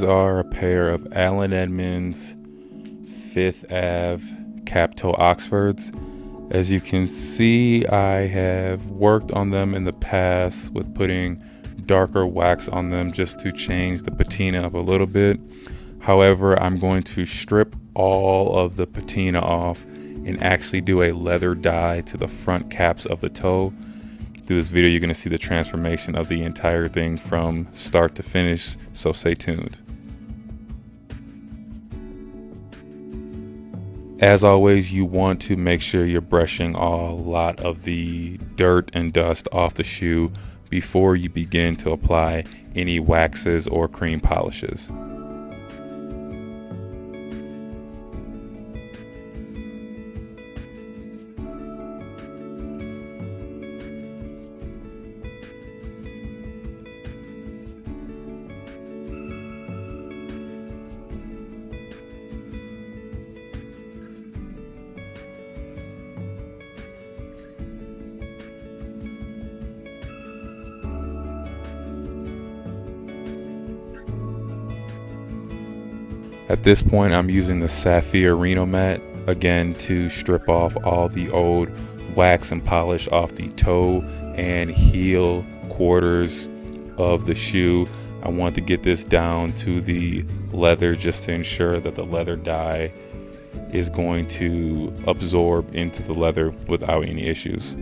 are a pair of Allen Edmonds Fifth Ave cap toe Oxfords. As you can see, I have worked on them in the past with putting darker wax on them just to change the patina up a little bit. However, I'm going to strip all of the patina off and actually do a leather dye to the front caps of the toe. Through this video, you're going to see the transformation of the entire thing from start to finish, so stay tuned. As always, you want to make sure you're brushing a lot of the dirt and dust off the shoe before you begin to apply any waxes or cream polishes. At this point, I'm using the Sapphire Rhino-Mat again to strip off all the old wax and polish off the toe and heel quarters of the shoe. I want to get this down to the leather just to ensure that the leather dye is going to absorb into the leather without any issues.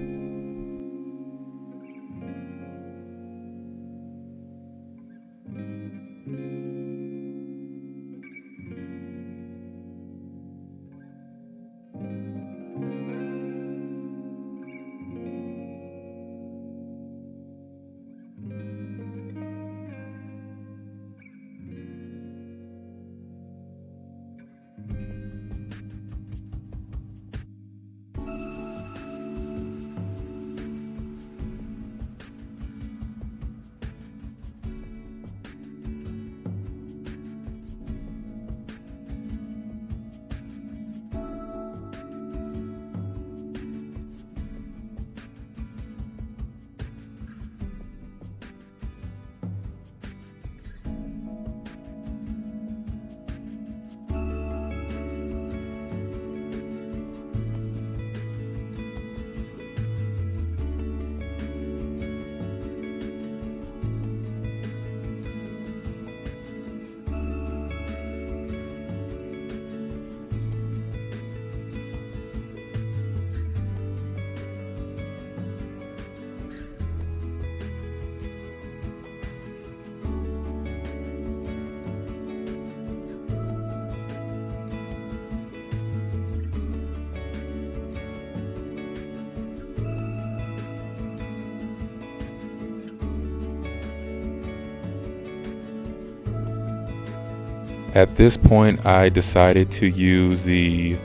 At this point, I decided to use the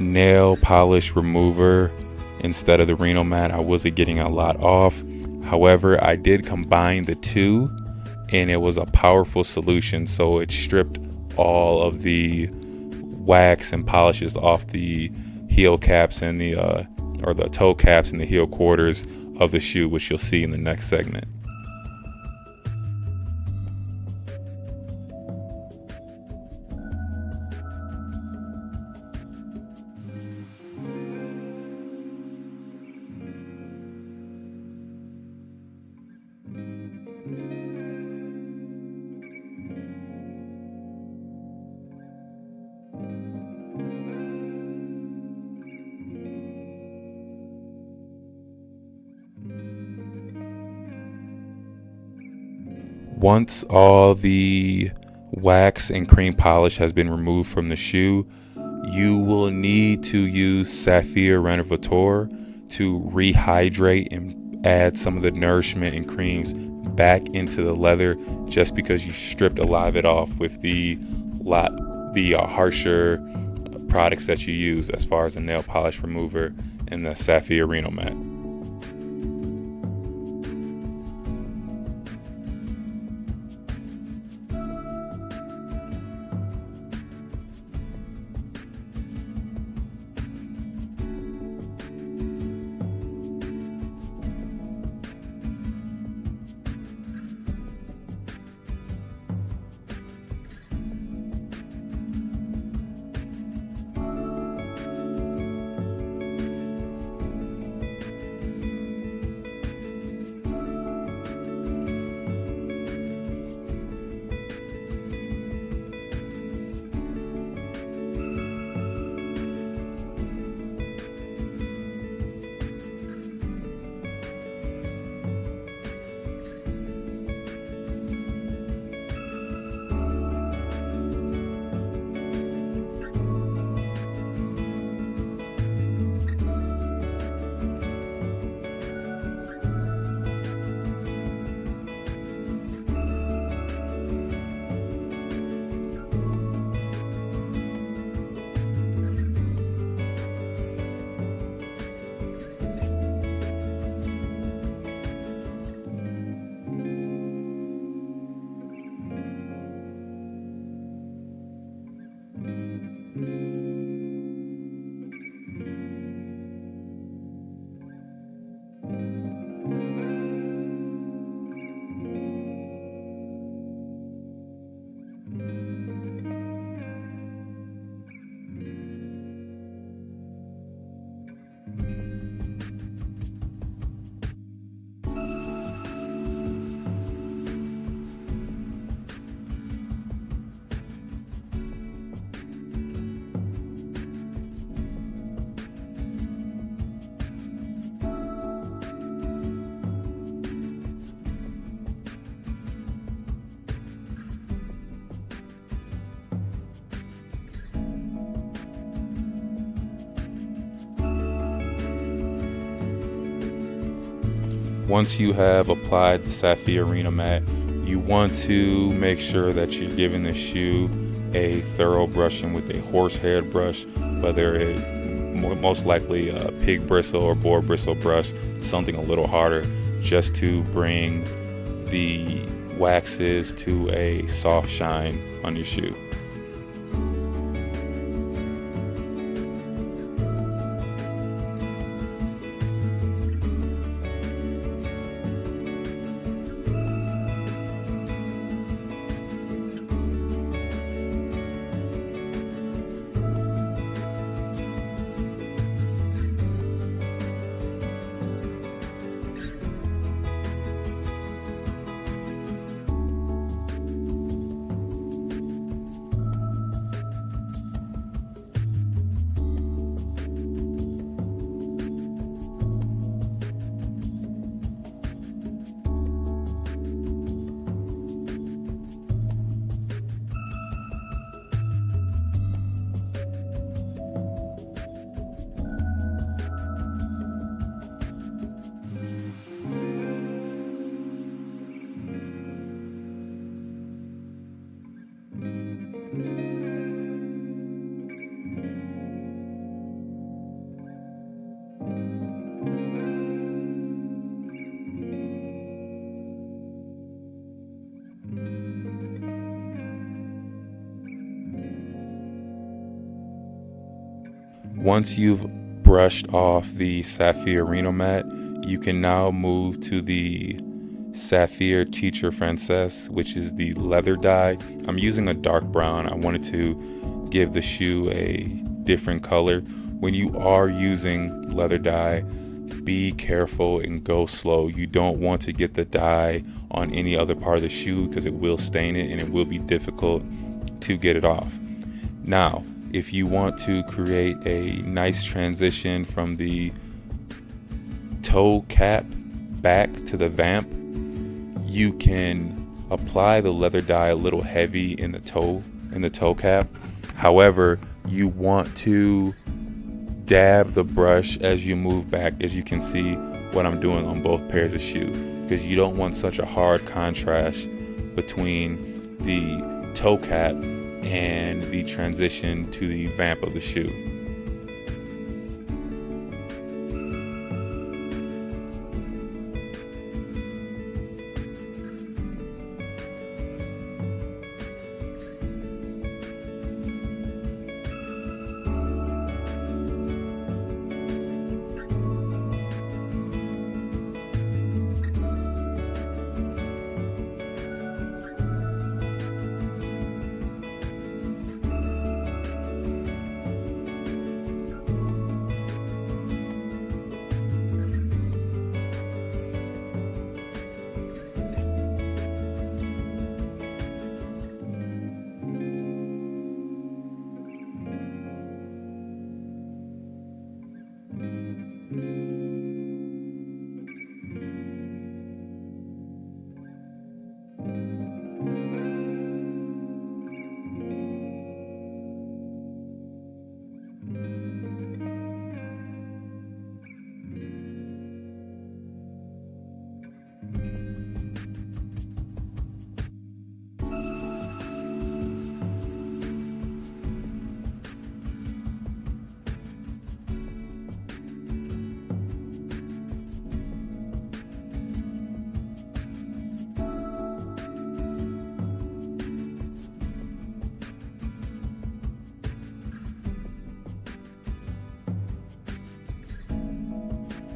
nail polish remover instead of the Rhino-Mat. I wasn't getting a lot off. However, I did combine the two and it was a powerful solution. So it stripped all of the wax and polishes off the heel caps and the toe caps and the heel quarters of the shoe, which you'll see in the next segment. Once all the wax and cream polish has been removed from the shoe, you will need to use Sapphire Renovateur to rehydrate and add some of the nourishment and creams back into the leather, just because you stripped a lot of it off with the harsher products that you use as far as the nail polish remover and the Sapphire Rhino-Mat. Once you have applied the Sapphire Rhino-Matte, you want to make sure that you're giving the shoe a thorough brushing with a horse-haired brush, whether it most likely a pig bristle or boar bristle brush, something a little harder, just to bring the waxes to a soft shine on your shoe. Once you've brushed off the Sapphire Rhino-Matte, you can now move to the Sapphire Teacher Francesse, which is the leather dye. I'm using a dark brown. I wanted to give the shoe a different color. When you are using leather dye, be careful and go slow. You don't want to get the dye on any other part of the shoe because it will stain it and it will be difficult to get it off. Now, if you want to create a nice transition from the toe cap back to the vamp, you can apply the leather dye a little heavy in the toe cap. However, you want to dab the brush as you move back, as you can see what I'm doing on both pairs of shoes, because you don't want such a hard contrast between the toe cap and the transition to the vamp of the shoe.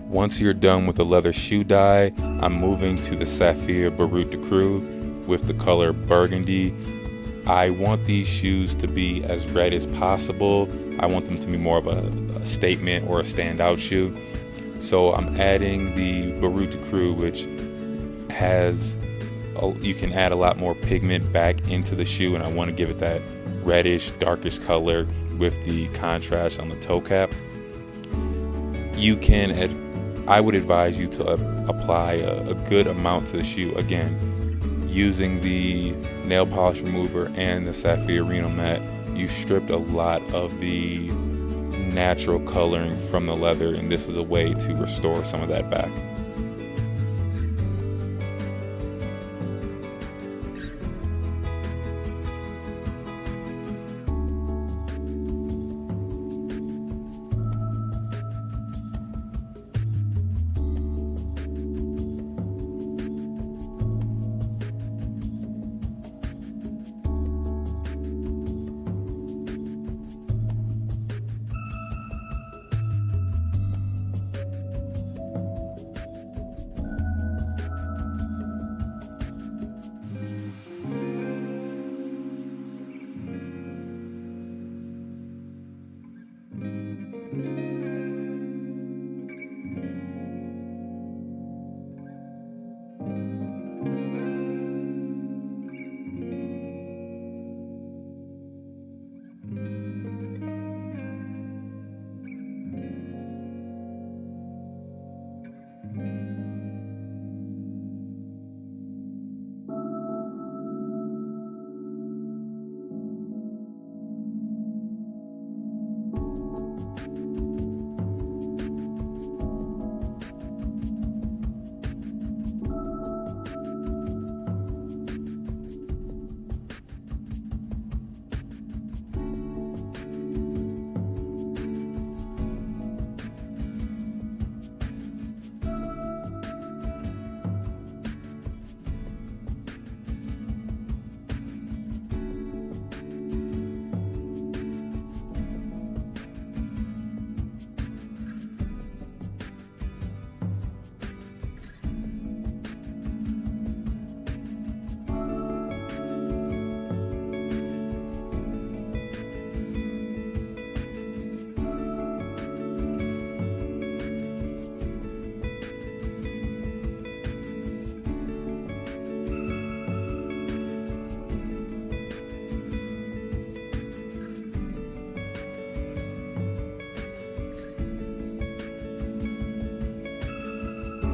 Once you're done with the leather shoe dye, I'm moving to the Sapphire Baroud de Crew with the color burgundy. I want these shoes to be as red as possible. I want them to be more of a statement or a standout shoe. So I'm adding the Baroud de Crew, which has, you can add a lot more pigment back into the shoe, and I want to give it that reddish, darkish color with the contrast on the toe cap. I would advise you to apply a good amount to the shoe, again, using the nail polish remover and the Sapphire Rhino-Matte. You stripped a lot of the natural coloring from the leather, and this is a way to restore some of that back.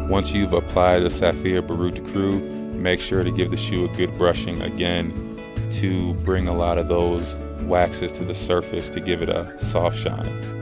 Once you've applied the Saphir Baruta Crew, make sure to give the shoe a good brushing again to bring a lot of those waxes to the surface to give it a soft shine.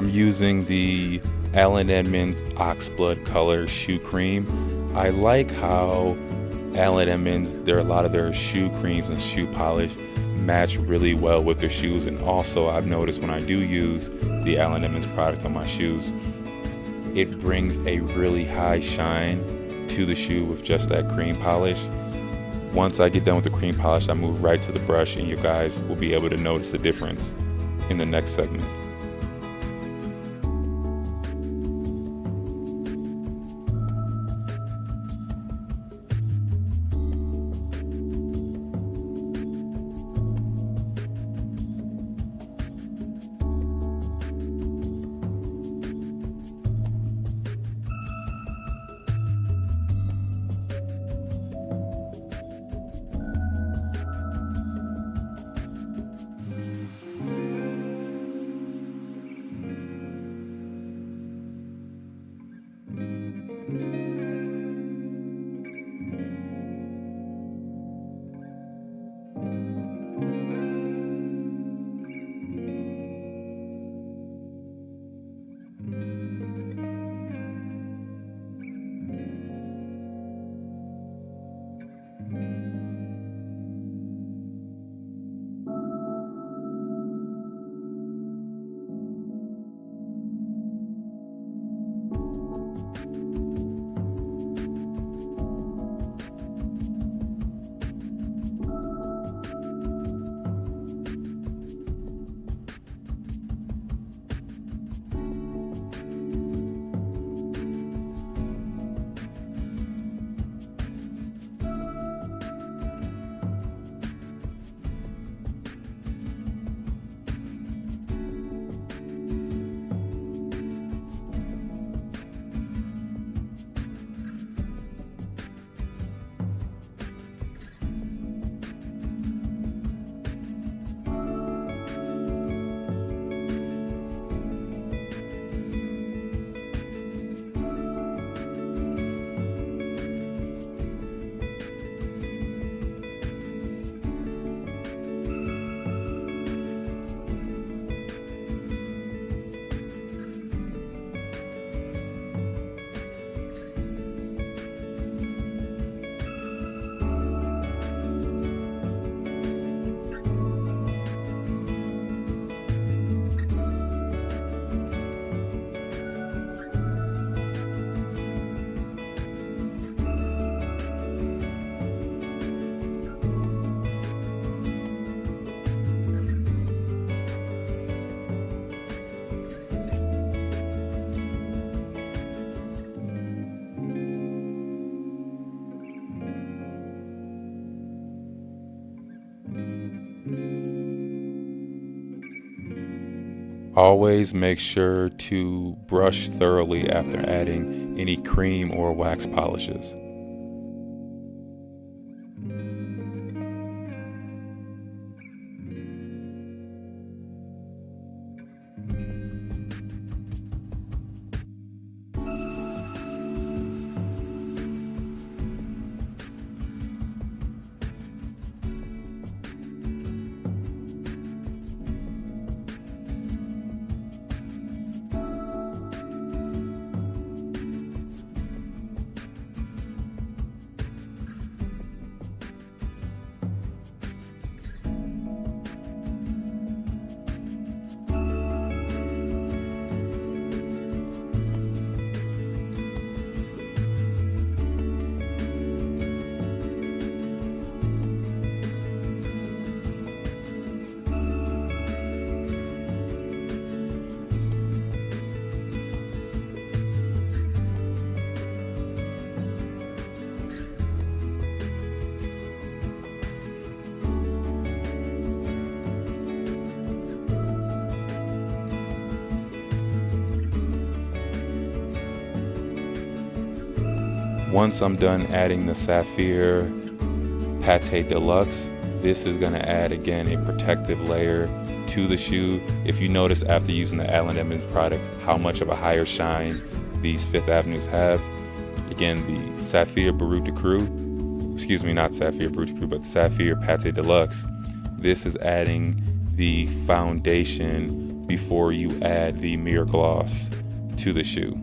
I'm using the Allen Edmonds Oxblood Color Shoe Cream. I like how Allen Edmonds, a lot of their shoe creams and shoe polish match really well with their shoes. And also I've noticed when I do use the Allen Edmonds product on my shoes, it brings a really high shine to the shoe with just that cream polish. Once I get done with the cream polish, I move right to the brush, and you guys will be able to notice the difference in the next segment. Always make sure to brush thoroughly after adding any cream or wax polishes. Once I'm done adding the Sapphire Pate Deluxe, this is going to add again a protective layer to the shoe. If you notice after using the Allen Edmonds product how much of a higher shine these Fifth Avenues have. Again, the Sapphire Brut de Cru, not Sapphire Brut de Cru, but Sapphire Pate Deluxe. This is adding the foundation before you add the mirror gloss to the shoe.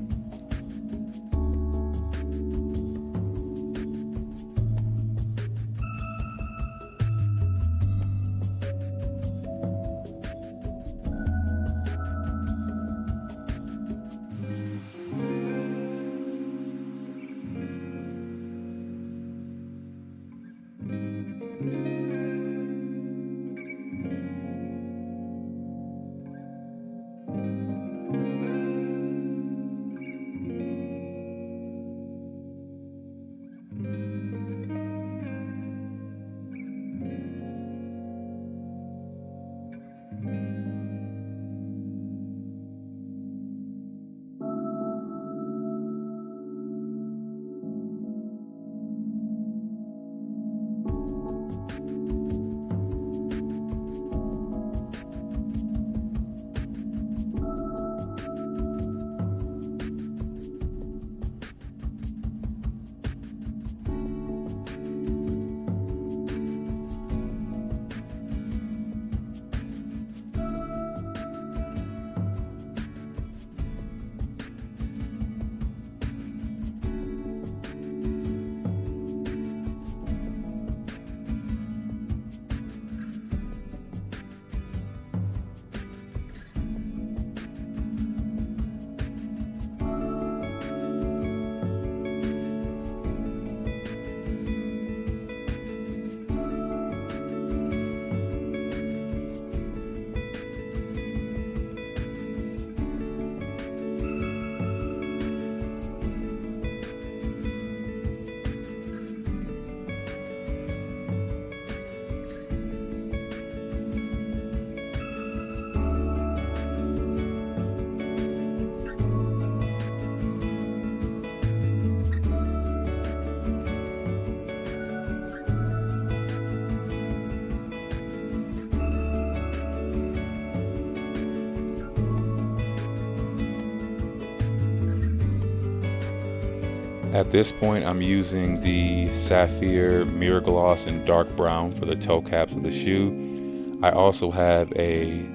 At this point, I'm using the Sapphire Mirror Gloss in dark brown for the toe caps of the shoe. I also have a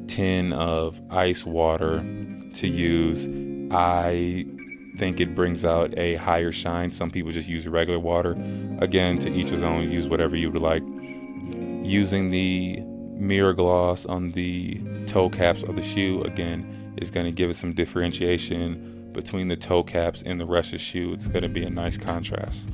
tin of ice water to use. I think it brings out a higher shine. Some people just use regular water. Again, to each his own, use whatever you would like. Using the mirror gloss on the toe caps of the shoe, again, is going to give it some differentiation between the toe caps and the rest of the shoe. It's going to be a nice contrast.